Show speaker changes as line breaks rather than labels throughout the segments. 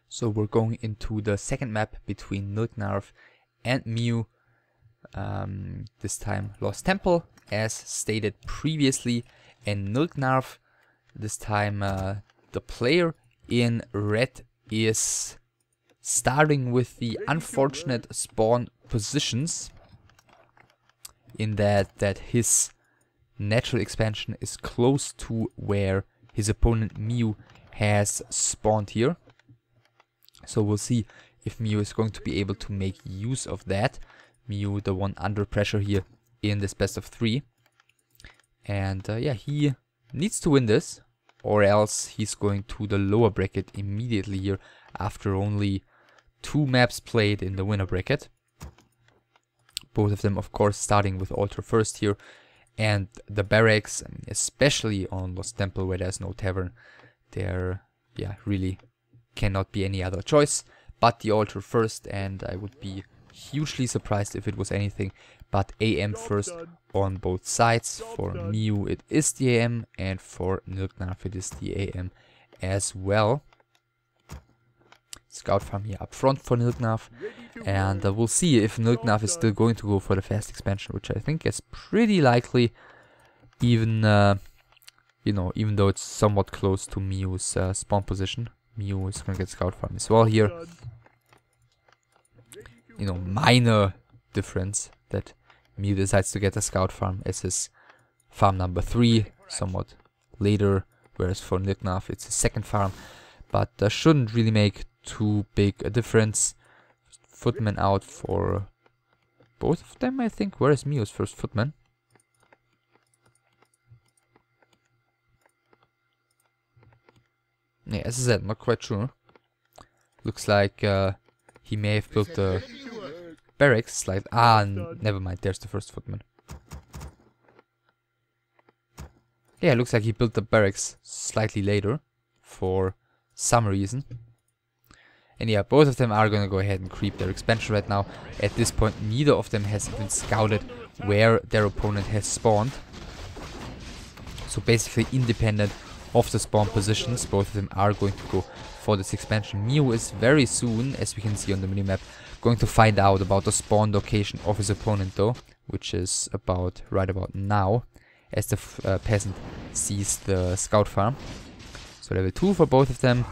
So we're going into the second map between Nilknarf and Mew. This time Lost Temple, as stated previously, and Nilknarf. This time the player in red is starting with the unfortunate spawn positions, in that his natural expansion is close to where his opponent Mew has spawned here. So we'll see if Mew is going to be able to make use of that. Mew, the one under pressure here in this best of 3. And yeah, he needs to win this, or else he's going to the lower bracket immediately here after only 2 maps played in the winner bracket. Both of them, of course, starting with Altar first here. And the barracks, I mean, especially on Lost Temple where there's no tavern, there, yeah, really cannot be any other choice but the Altar first, and I would be hugely surprised if it was anything but AM first on both sides. For Mew it is the AM, and for Nilknarf it is the AM as well. Scout farm here up front for Nilknarf, and we'll see if Nilknarf is still going to go for the fast expansion, which I think is pretty likely, even you know, even though it's somewhat close to Mew's spawn position. Mew is going to get scout farm as well here. You know, minor difference that Mew decides to get a scout farm as his farm number 3, somewhat later, whereas for Nilknarf it's his second farm, but shouldn't really make too big a difference. Footman out for both of them, I think. Where is Mew's first footman? Yeah, as I said, not quite sure. Looks like he may have built the barracks like... never mind, there's the first footman. Yeah, looks like he built the barracks slightly later for some reason. And yeah, both of them are gonna go ahead and creep their expansion right now. At this point, neither of them has even scouted where their opponent has spawned. So basically independent of the spawn positions, both of them are going to go for this expansion. Mew is very soon, as we can see on the minimap, going to find out about the spawn location of his opponent though, which is right about now, as the peasant sees the scout farm. So level 2 for both of them.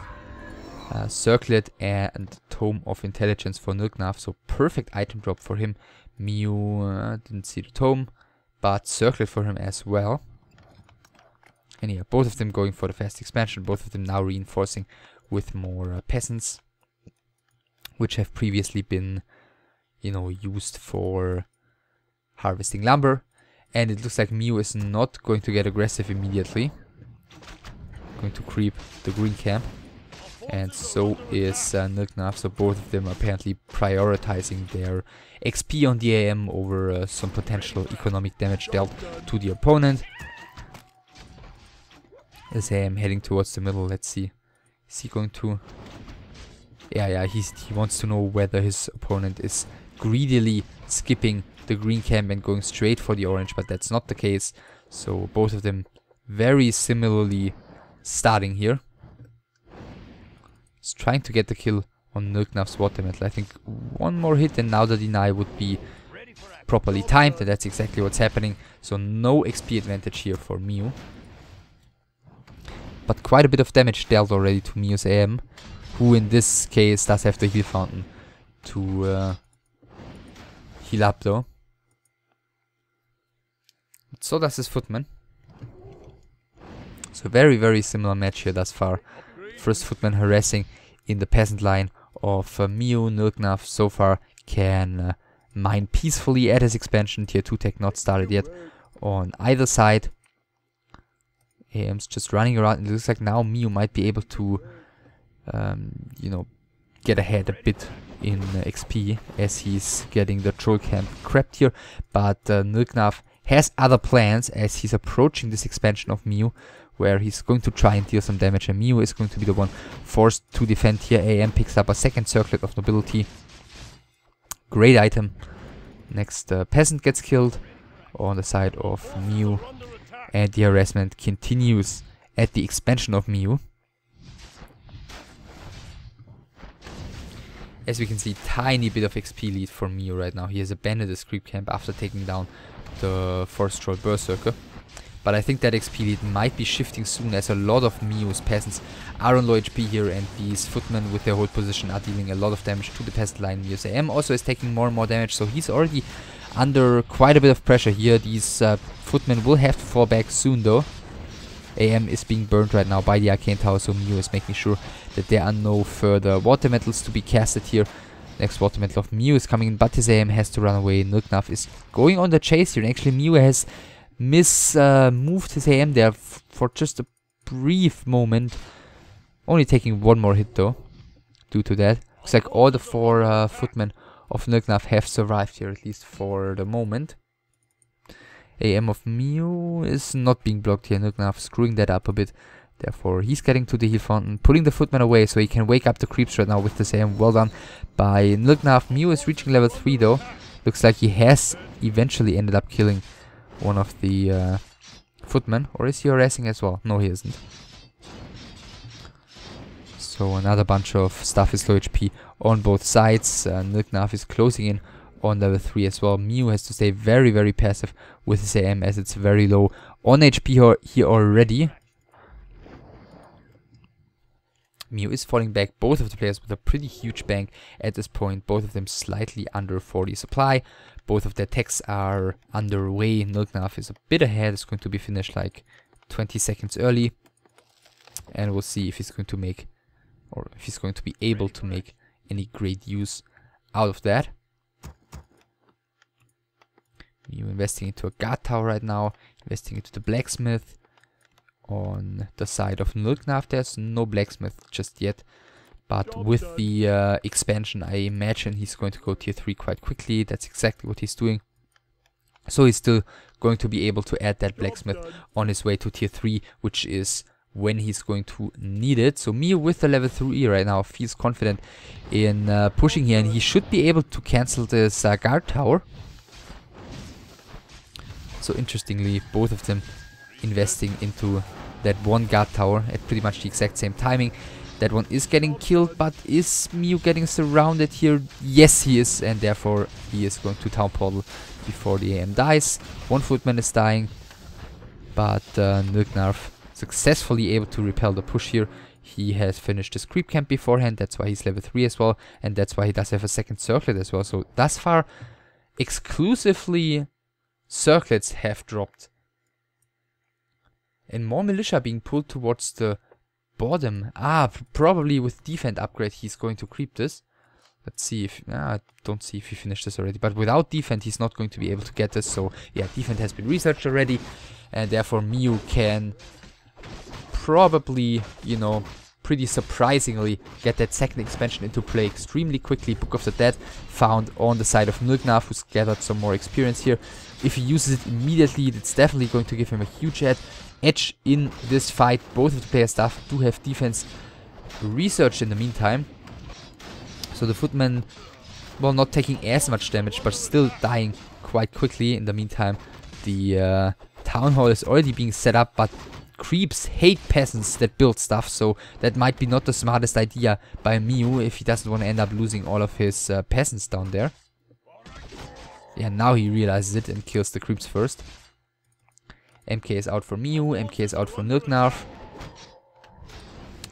Circlet and Tome of Intelligence for Nilknarf, so perfect item drop for him. Mew didn't see the Tome, but Circlet for him as well. And yeah, both of them going for the fast expansion, both of them now reinforcing with more peasants, which have previously been, you know, used for harvesting lumber. And it looks like Mew is not going to get aggressive immediately. Going to creep the green camp. And so is Nilknarf, so both of them are apparently prioritizing their XP on the AM over some potential economic damage dealt to the opponent. As AM heading towards the middle, let's see. Is he going to... Yeah, he wants to know whether his opponent is greedily skipping the green camp and going straight for the orange, but that's not the case. So both of them very similarly starting here. He's trying to get the kill on Nilknarf's water metal. I think one more hit and now the deny would be properly timed, and that's exactly what's happening. So no XP advantage here for Mew. But quite a bit of damage dealt already to Mew's AM, who in this case does have the heal fountain to heal up though. So does his footman. So very, very similar match here thus far. First footman harassing in the peasant line of Mew. Nilknarf so far can mine peacefully at his expansion. Tier 2 tech not started yet on either side. AM's just running around. It looks like now Mew might be able to, you know, get ahead a bit in XP as he's getting the troll camp crept here. But Nilknarf has other plans as he's approaching this expansion of Mew, where he's going to try and deal some damage, and Mew is going to be the one forced to defend here. AM picks up a second Circlet of Nobility. Great item. Next peasant gets killed on the side of Mew, and the harassment continues at the expansion of Mew. As we can see, tiny bit of XP lead for Mio right now. He has abandoned his creep camp after taking down the Forest Troll Berserker. But I think that XP lead might be shifting soon, as a lot of Mio's peasants are on low HP here, and these footmen with their hold position are dealing a lot of damage to the peasant line. Mio's AM also is taking more and more damage, so he's already under quite a bit of pressure here. These footmen will have to fall back soon though. AM is being burned right now by the Arcane Tower, so Mio is making sure that there are no further water metals to be casted here. Next water metal of Mio is coming in, but his AM has to run away. Nilknaf is going on the chase here, and actually Mio has moved his AM there for just a brief moment. Only taking one more hit though, due to that. Looks like all the 4 footmen of Nilknaf have survived here, at least for the moment. AM of Mio is not being blocked here. Nilknaf screwing that up a bit. Therefore, he's getting to the heal fountain, putting the footman away so he can wake up the creeps right now with this AM. Well done by Nilknaf. Mio is reaching level 3 though. Looks like he has eventually ended up killing one of the footmen. Or is he harassing as well? No, he isn't. So another bunch of stuff is low HP on both sides. Nilknaf is closing in on level 3 as well. Mio has to stay very, very passive with his AM, as it's very low on HP here already. Mio is falling back. Both of the players with a pretty huge bank at this point. Both of them slightly under 40 supply. Both of their techs are underway. Nilknaf is a bit ahead. It's going to be finished like 20 seconds early. And we'll see if he's going to make, or if he's going to be able to make any great use out of that. Mio investing into a guard tower right now. Investing into the blacksmith. On the side of Nilknaf, there's no blacksmith just yet, but with the expansion, I imagine he's going to go tier 3 quite quickly. That's exactly what he's doing. So he's still going to be able to add that blacksmith on his way to tier 3, which is when he's going to need it. So Mio with the level 3 right now feels confident in pushing here, and he should be able to cancel this guard tower. So interestingly, both of them investing into that one guard tower at pretty much the exact same timing. That one is getting killed, but is Mio getting surrounded here? Yes, he is, and therefore he is going to town portal before the AM dies. One footman is dying, but Nilknaf successfully able to repel the push here. He has finished his creep camp beforehand, that's why he's level 3 as well, and that's why he does have a second circlet as well. So thus far, exclusively circlets have dropped. And more militia being pulled towards the bottom. Probably with defend upgrade he's going to creep this. Let's see if... I don't see if he finished this already. But without defend he's not going to be able to get this. So yeah, defend has been researched already. And therefore Mio can probably, you know, pretty surprisingly get that second expansion into play extremely quickly. Book of the Dead found on the side of Nilknaf, who's gathered some more experience here. If he uses it immediately, it's definitely going to give him a huge edge in this fight. Both of the player staff do have defense researched in the meantime. So the footmen, well, not taking as much damage, but still dying quite quickly. In the meantime, the town hall is already being set up, but creeps hate peasants that build stuff, so that might be not the smartest idea by Mio if he doesn't want to end up losing all of his peasants down there. Yeah, now he realizes it and kills the creeps first. MK is out for Mio, MK is out for Nilknaf.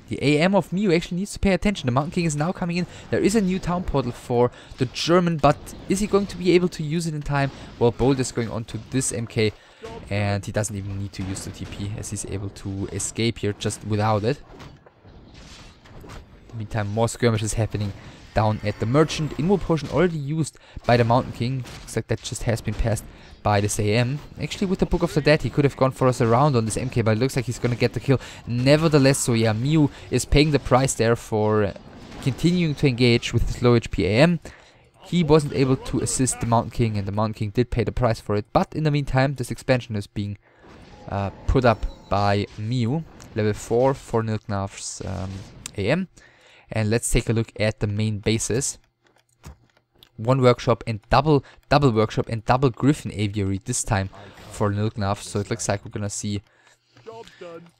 The AM of Mio actually needs to pay attention. The Mountain King is now coming in. There is a new town portal for the German, but is he going to be able to use it in time? Well, Bolt is going on to this MK, and he doesn't even need to use the TP, as he's able to escape here just without it. In the meantime, more skirmishes happening down at the Merchant. Invo Potion already used by the Mountain King. Looks like that just has been passed by this AM. Actually, with the Book of the Dead, he could have gone for us around on this MK, but it looks like he's gonna get the kill nevertheless. So yeah, Mio is paying the price there for continuing to engage with his low HP AM. He wasn't able to assist the Mountain King, and the Mountain King did pay the price for it. But in the meantime, this expansion is being put up by Mio. Level 4 for Nilknaf's AM. And let's take a look at the main bases. One workshop and double workshop and double Griffin Aviary this time for Nilknaf. So it looks like we're gonna see,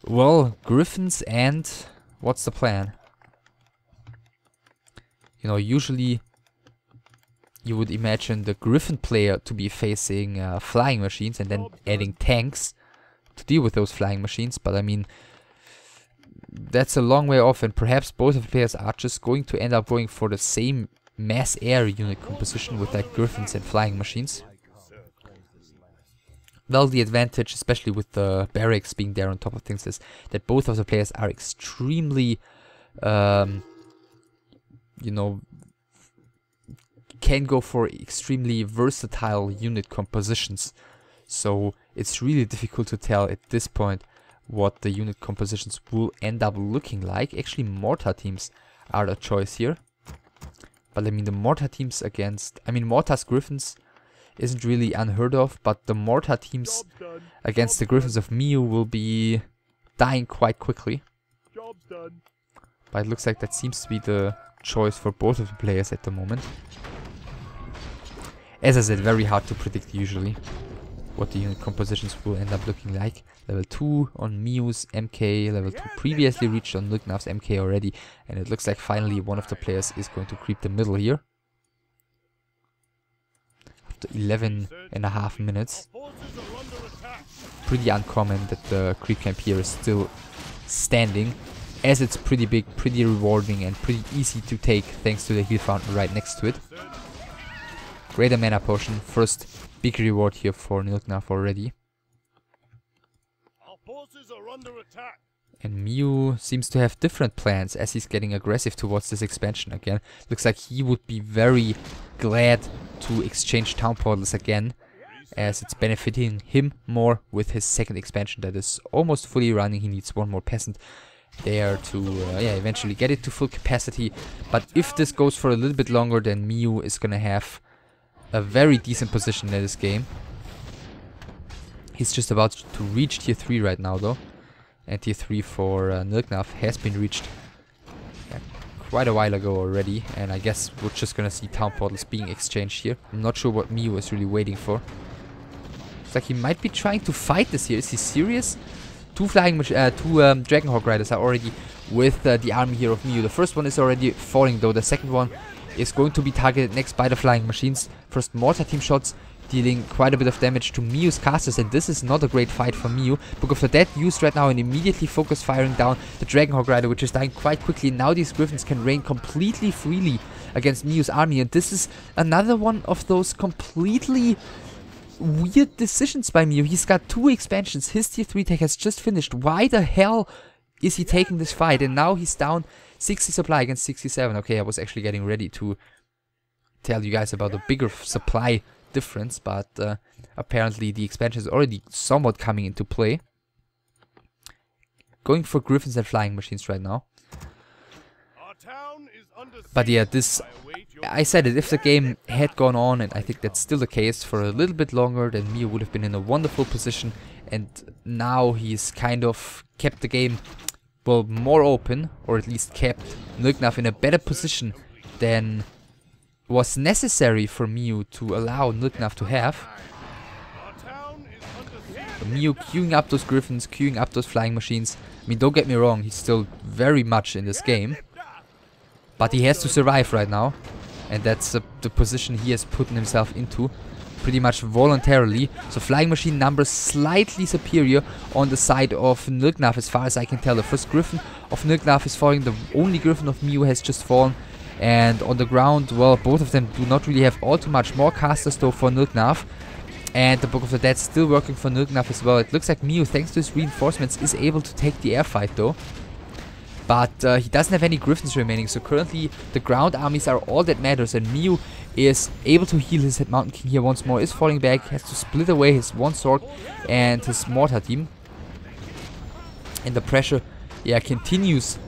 well, Griffins and what's the plan? You know, usually you would imagine the Griffin player to be facing flying machines and then adding tanks to deal with those flying machines. But I mean, that's a long way off, and perhaps both of the players are just going to end up going for the same mass air unit composition with like Griffins and flying machines. Well, the advantage, especially with the barracks being there on top of things, is that both of the players are extremely, you know, can go for extremely versatile unit compositions. So it's really difficult to tell at this point what the unit compositions will end up looking like. Actually, mortar teams are the choice here. But I mean, the mortar teams against... I mean, mortars Griffins isn't really unheard of, but the mortar teams against the Griffins of Miyu will be dying quite quickly. But it looks like that seems to be the choice for both of the players at the moment. As I said, very hard to predict usually what the unit compositions will end up looking like. Level 2 on Miyu's MK, level 2 previously reached on Nilknaf's MK already, and it looks like finally one of the players is going to creep the middle here. After 11.5 minutes. Pretty uncommon that the creep camp here is still standing, as it's pretty big, pretty rewarding, and pretty easy to take thanks to the heal fountain right next to it. Greater mana potion, first big reward here for Nilknaf already. And Miyu seems to have different plans as he's getting aggressive towards this expansion again. Looks like he would be very glad to exchange town portals again, as it's benefiting him more with his second expansion that is almost fully running. He needs one more peasant there to eventually get it to full capacity. But if this goes for a little bit longer, then Miyu is gonna have a very decent position in this game. He's just about to reach tier 3 right now though. And tier 3 for Nilknaf has been reached quite a while ago already. And I guess we're just gonna see town portals being exchanged here. I'm not sure what Miyu is really waiting for. Looks like he might be trying to fight this here. Is he serious? Two Dragonhawk Riders are already with the army here of Miyu. The first one is already falling though. The second one is going to be targeted next by the flying machines. First mortar team shots dealing quite a bit of damage to Miyu's casters, and this is not a great fight for Miyu. Book of the Dead used right now and immediately focus firing down the Dragonhawk Rider, which is dying quite quickly. Now these Griffins can reign completely freely against Miyu's army, and this is another one of those completely weird decisions by Miyu. He's got 2 expansions, his tier 3 tech has just finished. Why the hell is he taking this fight? And now he's down 60 supply against 67. Okay, I was actually getting ready to tell you guys about the bigger supply difference, but apparently the expansion is already somewhat coming into play. Going for Griffins and flying machines right now. But yeah, this, I said it, if the game had gone on, and I think that's still the case, for a little bit longer, then Miyu would have been in a wonderful position, and now he's kind of kept the game, well, more open, or at least kept Nilknaf in a better position than was necessary for Miyu to allow Nilknaf to have. Miyu queuing up those Griffins, queuing up those flying machines. I mean, don't get me wrong, he's still very much in this game, but he has to survive right now, and that's the position he has put himself into pretty much voluntarily. So flying machine numbers slightly superior on the side of Nilknaf as far as I can tell. The first Griffin of Nilknaf is falling, the only Griffin of Miyu has just fallen. And on the ground, well, both of them do not really have all too much more casters though for Nilknaf. And the Book of the Dead still working for Nilknaf as well. It looks like Miyu, thanks to his reinforcements, is able to take the air fight though. But he doesn't have any Griffins remaining, so currently the ground armies are all that matters, and Miyu is able to heal his Mountain King here once more, is falling back, has to split away his one sword and his mortar team. And the pressure, yeah, continues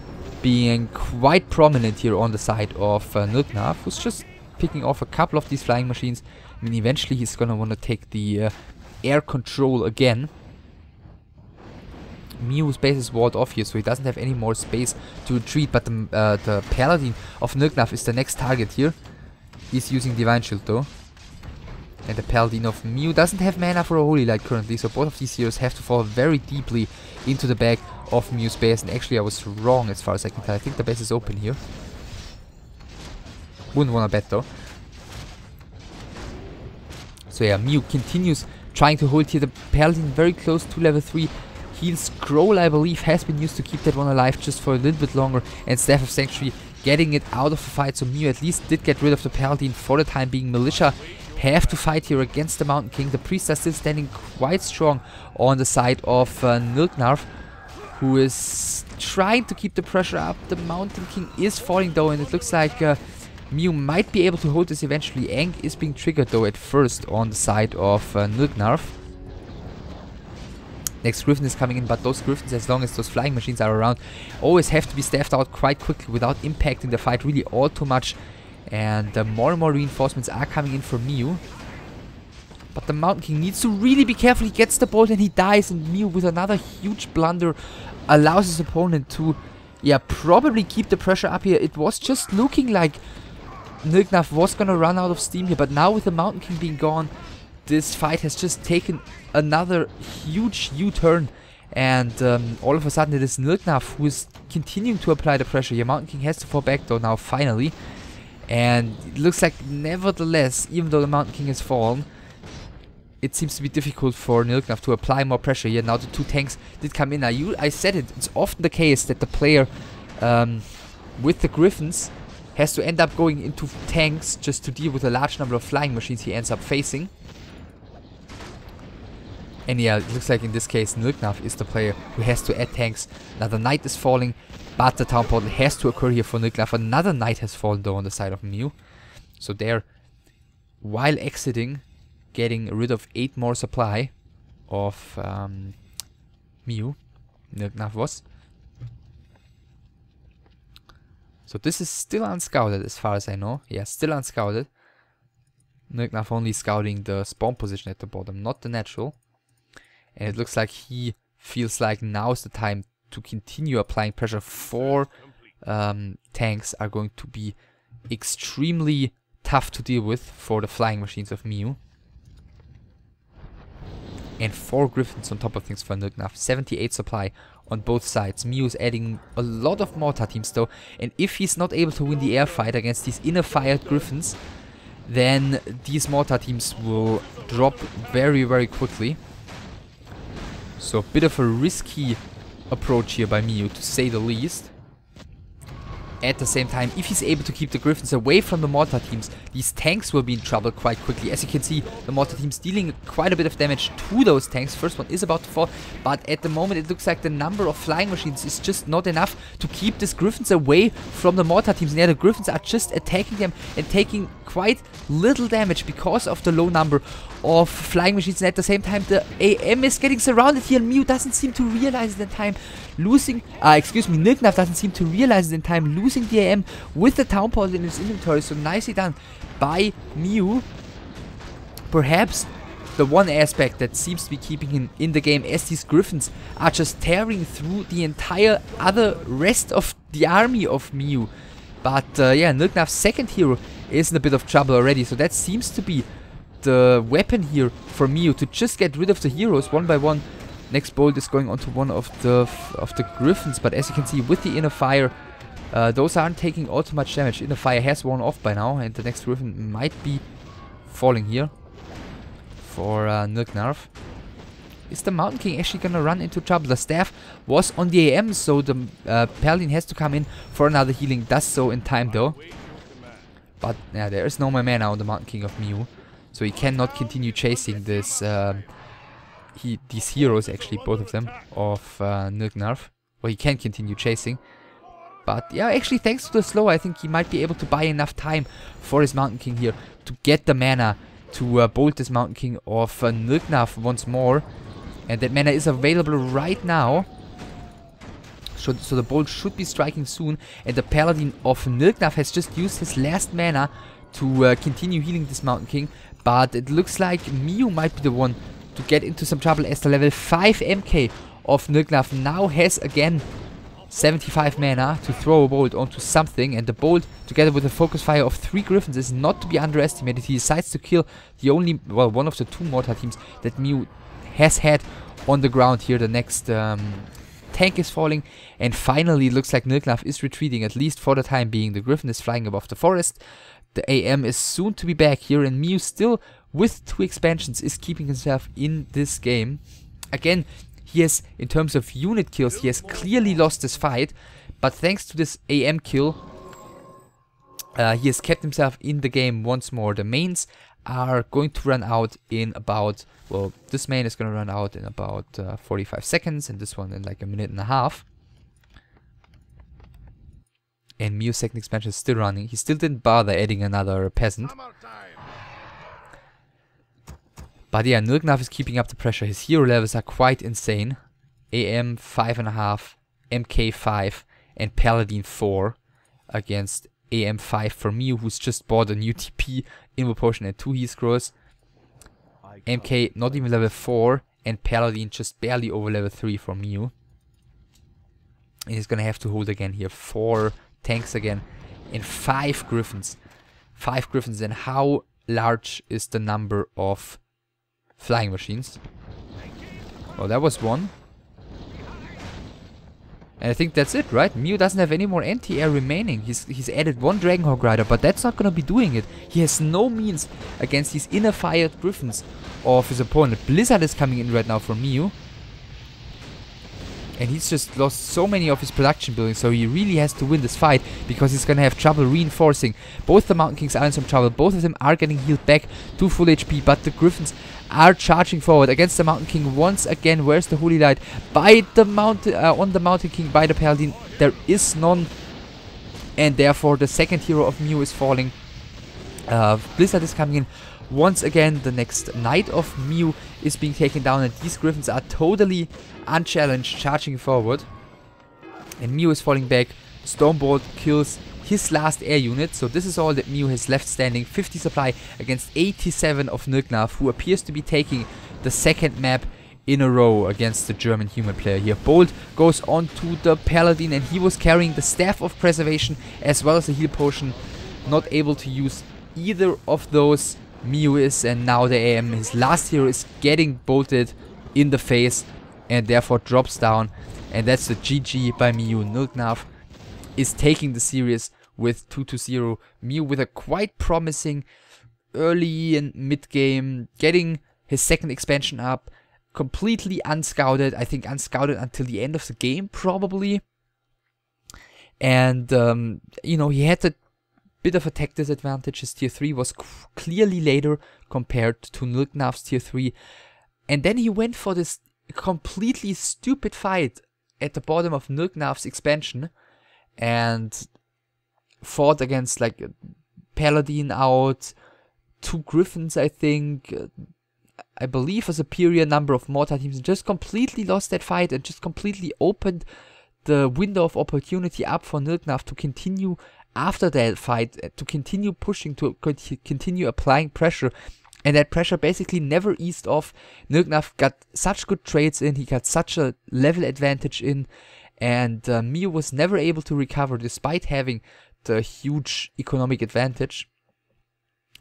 being quite prominent here on the side of Nilknaf, who's just picking off a couple of these flying machines. I mean, eventually he's gonna want to take the air control again. Miyu's base is walled off here, so he doesn't have any more space to retreat, but the Paladin of Nilknaf is the next target here. He's using Divine Shield though. And the Paladin of Miyu doesn't have mana for a Holy Light currently, so both of these heroes have to fall very deeply into the back of Miyu's base. And actually I was wrong as far as I can tell. I think the base is open here. Wouldn't want to bet though. So yeah, Mew continues trying to hold here. The Paladin very close to level 3. Heal Scroll, I believe, has been used to keep that one alive just for a little bit longer. And Staff of Sanctuary getting it out of the fight. So Mew at least did get rid of the Paladin for the time being. Militia have to fight here against the Mountain King. The Priests are still standing quite strong on the side of Nilknarf, who is trying to keep the pressure up. The Mountain King is falling though, and it looks like Mew might be able to hold this eventually. Aang is being triggered though at first on the side of Nilknarf. Next Griffin is coming in, but those Griffins, as long as those flying machines are around, always have to be staffed out quite quickly without impacting the fight really all too much. And more reinforcements are coming in for Mew. But the Mountain King needs to really be careful. He gets the bolt and he dies, and Mew with another huge blunder allows his opponent to, yeah, probably keep the pressure up here. It was just looking like Nilknarf was gonna run out of steam here, but now with the Mountain King being gone, this fight has just taken another huge U-turn, and all of a sudden it is Nilknarf who is continuing to apply the pressure. Your Mountain King has to fall back though now finally, and it looks like nevertheless, even though the Mountain King has fallen, it seems to be difficult for Nilknarf to apply more pressure here. Now the two tanks did come in. I said it, it's often the case that the player with the Griffins has to end up going into tanks just to deal with a large number of flying machines he ends up facing. And yeah, it looks like in this case Nilknarf is the player who has to add tanks. Now the knight is falling, but the town portal has to occur here for Nilknarf. Another knight has fallen though on the side of Mew. So there, while exiting, getting rid of 8 more supply of Mew, Nilknarf was. So this is still unscouted as far as I know. Yeah, still unscouted. Nilknarf only scouting the spawn position at the bottom, not the natural. And it looks like he feels like now's the time to continue applying pressure. 4 tanks are going to be extremely tough to deal with for the flying machines of Mew. And 4 Griffins on top of things for Nilknarf. 78 supply on both sides. Mew is adding a lot of mortar teams though. And if he's not able to win the air fight against these inner-fired Griffins, then these mortar teams will drop very, very quickly. So a bit of a risky approach here by Mew, to say the least. At the same time, if he's able to keep the Griffins away from the mortar teams, these tanks will be in trouble quite quickly. As you can see, the mortar teams dealing quite a bit of damage to those tanks. First one is about to fall, but at the moment it looks like the number of flying machines is just not enough to keep these Griffins away from the mortar teams. And yeah, the Griffins are just attacking them and taking quite little damage because of the low number of flying machines. And at the same time, the AM is getting surrounded here, and Mew doesn't seem to realize it in time. Nilknarf doesn't seem to realize it in time, losing the AM with the town portal in his inventory. So nicely done by Mew. Perhaps the one aspect that seems to be keeping him in the game, as these Griffins are just tearing through the entire rest of the army of Mew. But yeah, Nilknarf's second hero is in a bit of trouble already, so that seems to be the weapon here for Mew, to just get rid of the heroes one by one. Next bolt is going onto one of the Griffins, but as you can see with the inner fire, those aren't taking all too much damage. Inner fire has worn off by now, and the next Griffin might be falling here for Nilknarf. Is the Mountain King actually gonna run into trouble? The staff was on the AM, so the Paladin has to come in for another healing. Does so in time though. But yeah, there is no more mana on the Mountain King of Mew, so he cannot continue chasing this. These heroes, actually, both of them, of Nilknarf. Well, he can continue chasing. But yeah, actually, thanks to the slow, I think he might be able to buy enough time for his Mountain King here to get the mana to bolt this Mountain King of Nilknarf once more. And that mana is available right now. So the bolt should be striking soon. And the Paladin of Nilknarf has just used his last mana to continue healing this Mountain King. But it looks like Mew might be the one to get into some trouble, as the level 5 MK of Nilknarf now has again 75 mana to throw a bolt onto something, and the bolt together with a focus fire of 3 Griffins is not to be underestimated. He decides to kill the only, well, one of the 2 mortar teams that Mew has had on the ground here. The next tank is falling, and finally it looks like Nilknav is retreating, at least for the time being. The Griffin is flying above the forest. The AM is soon to be back here, and Mew still, with 2 expansions, is keeping himself in this game. Again, he has, in terms of unit kills, he has clearly lost this fight, but thanks to this AM kill, he has kept himself in the game once more. The mains are going to run out in about, well, this main is going to run out in about 45 seconds, and this one in like a minute and a half. And Mew's second expansion is still running. He still didn't bother adding another peasant. But yeah, Nilknav is keeping up the pressure. His hero levels are quite insane. AM 5.5, MK 5, and Paladin 4 against AM 5 for Mew, who's just bought a new TP, Invo Potion, and 2 heal scrolls. MK not even level 4, and Paladin just barely over level 3 for Mew. And he's gonna have to hold again here 4 tanks again, and 5 Griffins. 5 Griffins, and how large is the number of flying machines? Oh, that was one. And I think that's it, right? Mew doesn't have any more anti-air remaining. He's added 1 Dragonhawk Rider, but that's not gonna be doing it. He has no means against these inner-fired Griffins of his opponent. Blizzard is coming in right now for Mew. And he's just lost so many of his production buildings, so he really has to win this fight, because he's gonna have trouble reinforcing. Both the Mountain Kings are in some trouble. Both of them are getting healed back to full HP, but the Griffins are charging forward against the Mountain King once again. Where's the Holy Light? By the mountain, on the Mountain King, by the Paladin, there is none, and therefore the second hero of Mew is falling. Blizzard is coming in. Once again, the next Knight of Mew is being taken down, and these Griffins are totally unchallenged, charging forward. And Mew is falling back. Stormbolt kills his last air unit, so this is all that Mew has left standing. 50 supply against 87 of Nilknav, who appears to be taking the second map in a row against the German human player here. Bolt goes on to the Paladin, and he was carrying the Staff of Preservation as well as the heal potion. Not able to use either of those. Mew is, and now the AM, his last hero, is getting bolted in the face and therefore drops down, and that's the GG by Mew. Nilknav is taking the series with 2-0. Mew with a quite promising early and mid game, getting his second expansion up, completely unscouted. I think unscouted until the end of the game probably, and you know, he had the bit of a tech disadvantage. His tier 3 was clearly later compared to Nilknav's tier 3, and then he went for this completely stupid fight at the bottom of Nilknav's expansion and fought against like Paladin out, 2 Griffins, I think, I believe a superior number of mortar teams, and just completely lost that fight and just completely opened the window of opportunity up for Nilknav to continue after that fight, to continue pushing, to continue applying pressure, and that pressure basically never eased off. Nilknav got such good trades in, he got such a level advantage in, and Mew was never able to recover despite having the huge economic advantage.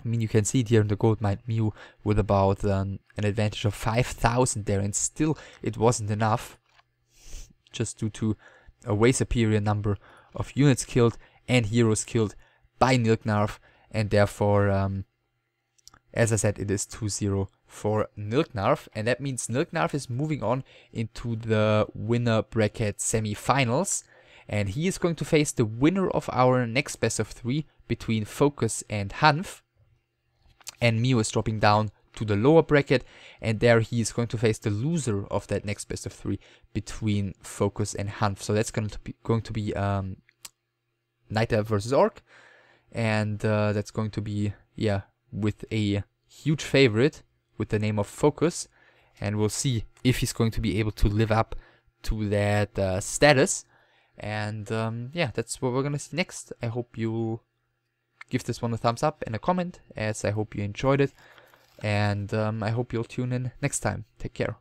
I mean, you can see it here in the gold mine, Mew with about an advantage of 5,000 there, and still it wasn't enough, just due to a way superior number of units killed and heroes killed by Nilknav, and therefore, as I said, it is 2-0 for Nilknav, and that means Nilknav is moving on into the winner bracket semi-finals, and he is going to face the winner of our next best of 3 between Focus and Hanf, and Mew is dropping down to the lower bracket, and there he is going to face the loser of that next best of 3 between Focus and Hanf. So that's going to be Night Elf versus Orc, and that's going to be, yeah, with a huge favorite with the name of Focus, and we'll see if he's going to be able to live up to that status. And yeah, that's what we're gonna see next. I hope you give this one a thumbs up and a comment, as I hope you enjoyed it, and I hope you'll tune in next time. Take care.